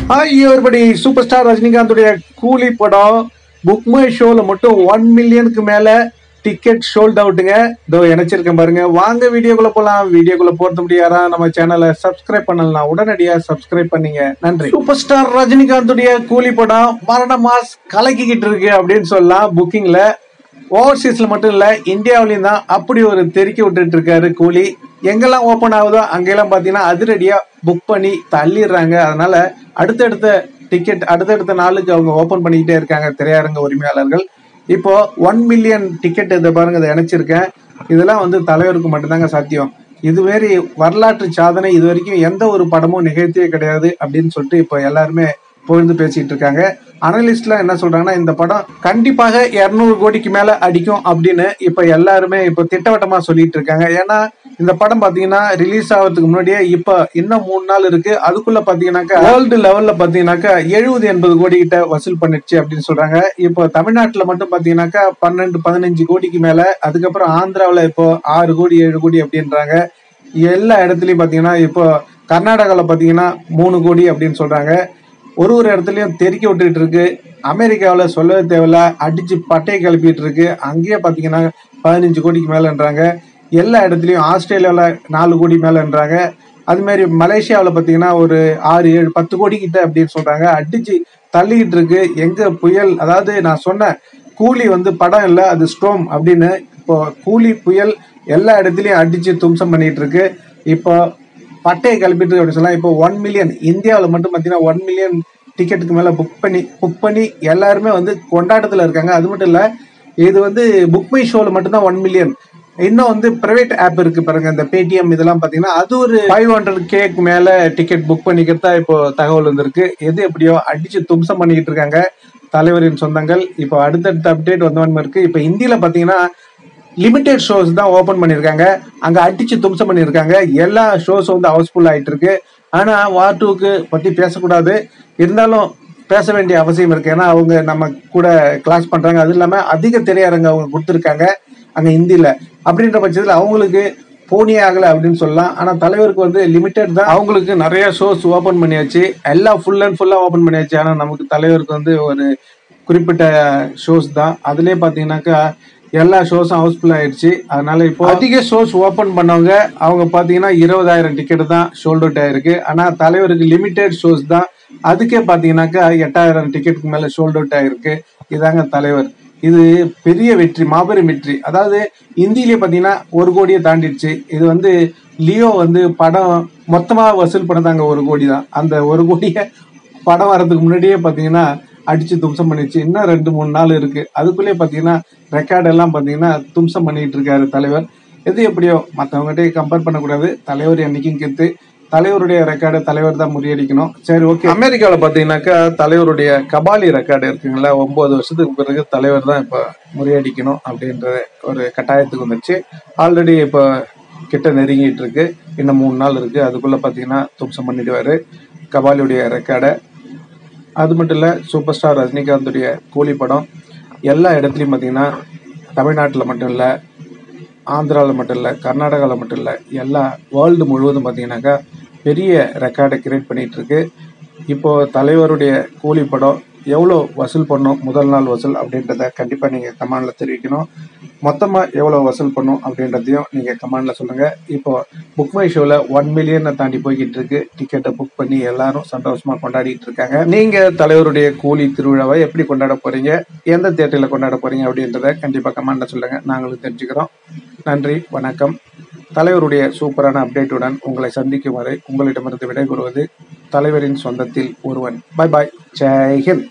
Hi everybody, super star ரஜினிகாந்துடைய கூலி படம் book my ஷோல மட்டும் 1 மில்லியனுக்கு மேல டிக்கெட் சோல்ட் அவுட்டுங்க. இதோ இணைச்சிருக்கேன் பாருங்க. வாங்க வீடியோக்குள்ள போலாம். வீடியோக்குள்ள போறது முடியாரா நம்ம சேனலை சப்ஸ்கிரைப் பண்ணலாம், உடனடியா சப்ஸ்கிரைப் பண்ணீங்க. நன்றி. சூப்பர் ஸ்டார் ரஜினிகாந்துடைய கூலி படம் மரண மாஸ் கலக்கிக்கிட்டு இருக்கு அப்படின்னு சொல்லலாம். புக்கிங்ல ஓவர்சீஸ்ல மட்டும் இல்ல, இந்தியாவிலையும் தான் அப்படி ஒரு தெறிக்கி விட்டுட்டு இருக்காரு கூலி. எங்கெல்லாம் ஓப்பன் ஆகுதோ அங்கெல்லாம் பாத்தீங்கன்னா அதிரடியா புக் பண்ணி தள்ளிடுறாங்க. அதனால அடுத்தடுத்த டிக்கெட் அடுத்தடுத்த நாளுக்கு அவங்க ஓபன் பண்ணிக்கிட்டே இருக்காங்க திரையரங்க உரிமையாளர்கள். இப்போ 1 மில்லியன் டிக்கெட் இதை பாருங்க, இதை இணைச்சிருக்கேன். இதெல்லாம் வந்து தலைவருக்கு மட்டும்தாங்க சாத்தியம். இதுமாரி வரலாற்று சாதனை இது வரைக்கும் எந்த ஒரு படமும் நிகழ்த்தியே கிடையாது அப்படின்னு சொல்லிட்டு இப்போ எல்லாருமே புகழ்ந்து பேசிட்டு இருக்காங்க. அனலிஸ்ட்லாம் என்ன சொல்றாங்கன்னா, இந்த படம் கண்டிப்பாக 200 கோடிக்கு மேல அடிக்கும் அப்படின்னு இப்ப எல்லாருமே இப்ப திட்டவட்டமா சொல்லிட்டு இருக்காங்க. ஏன்னா இந்த படம் பாத்தீங்கன்னா ரிலீஸ் ஆகிறதுக்கு முன்னாடியே இப்ப இன்னும் 3 நாள் இருக்கு. அதுக்குள்ள பாத்தீங்கன்னாக்கா வேர்ல்டு லெவல்ல பாத்தீங்கன்னாக்கா 70-80 கோடி கிட்ட வசூல் பண்ணிடுச்சு அப்படின்னு சொல்றாங்க. இப்போ தமிழ்நாட்டுல மட்டும் பாத்தீங்கன்னாக்கா 12-15 கோடிக்கு மேல, அதுக்கப்புறம் ஆந்திராவில இப்போ 6 கோடி 7 கோடி அப்படின்றாங்க. எல்லா இடத்துலயும் பாத்தீங்கன்னா இப்போ கர்நாடகாவில் பாத்தீங்கன்னா 3 கோடி அப்படின்னு சொல்றாங்க. ஒரு இடத்துலயும் தெறிக்க விட்டுட்டு இருக்கு. அமெரிக்காவில் சொல்லவே தேவையில்ல, அடிச்சு பட்டையை கிளப்பிட்டு இருக்கு. அங்கேயே பாத்தீங்கன்னா 15 கோடிக்கு மேலன்றாங்க. எல்லா இடத்துலயும் ஆஸ்திரேலியாவில் 4 கோடி மேலன்றாங்க. அது மாதிரி மலேசியாவில் பாத்தீங்கன்னா ஒரு 6-7-10 கோடி கிட்ட அப்படின்னு சொல்றாங்க. அடிச்சு தள்ளிக்கிட்டு இருக்கு. எங்க புயல், அதாவது நான் சொன்ன கூலி வந்து படம் இல்லை, அது ஸ்டோம் அப்படின்னு. இப்போ கூலி புயல் எல்லா இடத்துலயும் அடிச்சு தும்சம் பண்ணிட்டு இருக்கு. இப்போ பட்டையை கிளப்பிட்டு அப்படின்னு சொல்லலாம். இப்போ 1 மில்லியன் இந்தியாவில் மட்டும் பார்த்தீங்கன்னா 1 மில்லியன் டிக்கெட்டுக்கு மேலே புக் பண்ணி எல்லாருமே வந்து கொண்டாட்டத்தில் இருக்காங்க. அது மட்டும் இல்லை, இது வந்து புக் மை ஷோவில் மட்டும்தான் 1 மில்லியன். இன்னும் வந்து பிரைவேட் ஆப் இருக்கு பாருங்க, இந்த பேடிஎம் இதெல்லாம் பார்த்தீங்கன்னா அது ஒரு 500K மேலே டிக்கெட் புக் பண்ணிக்கிறதா இப்போ தகவல் வந்திருக்கு. எது எப்படியோ அடிச்சு தும்சம் பண்ணிக்கிட்டு இருக்காங்க தலைவரின் சொந்தங்கள். இப்போ அடுத்தடுத்த அப்டேட் வந்தவன் இருக்கு. இப்போ இந்தியில பார்த்தீங்கன்னா லிமிடெட் ஷோஸ் தான் ஓபன் பண்ணிருக்காங்க. அங்க அடிச்சு தும்சம் பண்ணிருக்காங்க. எல்லா ஷோஸும் வந்து ஹவுஸ்ஃபுல் ஆயிட்டு இருக்கு. ஆனா வார் 2க்கு பத்தி பேசக்கூடாது, இருந்தாலும் பேச வேண்டிய அவசியம் இருக்கு. ஏன்னா அவங்க நம்ம கூட கிளாஸ் பண்றாங்க. அது இல்லாம அதிக திரையரங்க அவங்க கொடுத்துருக்காங்க அங்க ஹிந்தில. அப்படின்ற பட்சத்துல அவங்களுக்கு போனி ஆகல அப்படின்னு சொல்லலாம். ஆனா தலைவருக்கு வந்து லிமிடெட் தான். அவங்களுக்கு நிறைய ஷோஸ் ஓபன் பண்ணியாச்சு, எல்லாம் ஃபுல் அண்ட் ஃபுல்லா ஓபன் பண்ணியாச்சு. ஆனா நமக்கு தலைவருக்கு வந்து ஒரு குறிப்பிட்ட ஷோஸ் தான். அதுலயே பாத்தீங்கன்னாக்கா எல்லா ஷோஸும் ஹவுஸ்ஃபுல் ஆயிடுச்சு. அதனால இப்போ அதிக ஷோஸ் ஓபன் பண்ணவங்க அவங்க பாத்தீங்கன்னா 20,000 டிக்கெட் தான் சோல்ட் அவுட் ஆயிருக்கு. ஆனா தலைவருக்கு லிமிடெட் ஷோஸ் தான், அதுக்கே பாத்தீங்கன்னாக்கா 8,000 டிக்கெட்டுக்கு மேல சோல்ட் அவுட் ஆயிருக்கு. இதாங்க தலைவர். இது பெரிய வெற்றி, மாபெரும் வெற்றி. அதாவது இந்தியிலே பாத்தீங்கன்னா 1 கோடியை தாண்டிடுச்சு. இது வந்து லியோ வந்து படம் மொத்தமா வசூல் பண்ணதாங்க 1 கோடி தான். அந்த 1 கோடியை படம் வர்றதுக்கு முன்னாடியே பாத்தீங்கன்னா அடிச்சு தும்சம் பண்ணிடுச்சு. இன்னும் 2-3 நாள் இருக்கு. அதுக்குள்ளேயே பாத்தீங்கன்னா ரெக்கார்ட் எல்லாம் பாத்தீங்கன்னா தும்சம் பண்ணிட்டு இருக்காரு தலைவர். எது எப்படியோ மற்றவங்ககிட்ட கம்பேர் பண்ணக்கூடாது. தலைவர் என்னைக்கும் கெத்து. தலைவருடைய ரெக்கார்டை தலைவர் தான் முறியடிக்கணும். சரி, ஓகே. அமெரிக்காவில் பார்த்தீங்கன்னாக்கா தலைவருடைய கபாலி ரெக்கார்டு இருக்குங்களா, 9 வருஷத்துக்கு பிறகு தலைவர் தான் இப்போ முறியடிக்கணும் அப்படின்ற ஒரு கட்டாயத்துக்கு வந்துச்சு. ஆல்ரெடி இப்போ கிட்ட நெருங்கிட்டு இருக்கு. இன்னும் 3 நாள் இருக்கு. அதுக்குள்ள பார்த்தீங்கன்னா தும்சம் பண்ணிடுவாரு கபாலியுடைய ரெக்கார்டை. அது மட்டும் இல்லை, சூப்பர் ஸ்டார் ரஜினிகாந்துடைய கூலி படம் எல்லா இடத்துலையும் பார்த்தீங்கன்னா தமிழ்நாட்டில் மட்டும் இல்லை, ஆந்திராவில் மட்டும் இல்லை, கர்நாடகாவில் மட்டும் இல்லை, எல்லா வேர்ல்டு முழுவதும் பார்த்தீங்கன்னாக்கா பெரிய ரெக்கார்டை கிரியேட் பண்ணிட்டு இருக்கு. இப்போ தலைவருடைய கூலி படம் எவ்வளோ வசூல் பண்ணும், முதல் நாள் வசூல் அப்படின்றத கண்டிப்பாக நீங்கள் கமெண்டில் தெரிவிக்கணும். மொத்தமாக எவ்வளோ வசூல் பண்ணும் அப்படின்றதையும் நீங்கள் கமெண்டில் சொல்லுங்கள். இப்போ புக் மை ஷோவில் 1 மில்லியனை தாண்டி போய்கிட்டு இருக்கு. டிக்கெட்டை புக் பண்ணி எல்லாரும் சந்தோஷமாக கொண்டாடிட்டு இருக்காங்க. நீங்கள் தலைவருடைய கூலி திருவிழாவை எப்படி கொண்டாட போகிறீங்க, எந்த தியேட்டரில் கொண்டாட போகிறீங்க அப்படின்றத கண்டிப்பாக கமெண்டில் சொல்லுங்கள், நாங்களும் தெரிஞ்சுக்கிறோம். நன்றி, வணக்கம். தலைவருடைய சூப்பரான அப்டேட்டுடன் உங்களை சந்திக்கும் வரை உங்களிடமிருந்து விடைபெறுவது தலைவரின் சொந்தத்தில் ஒருவன். Bye bye, Jai Hind.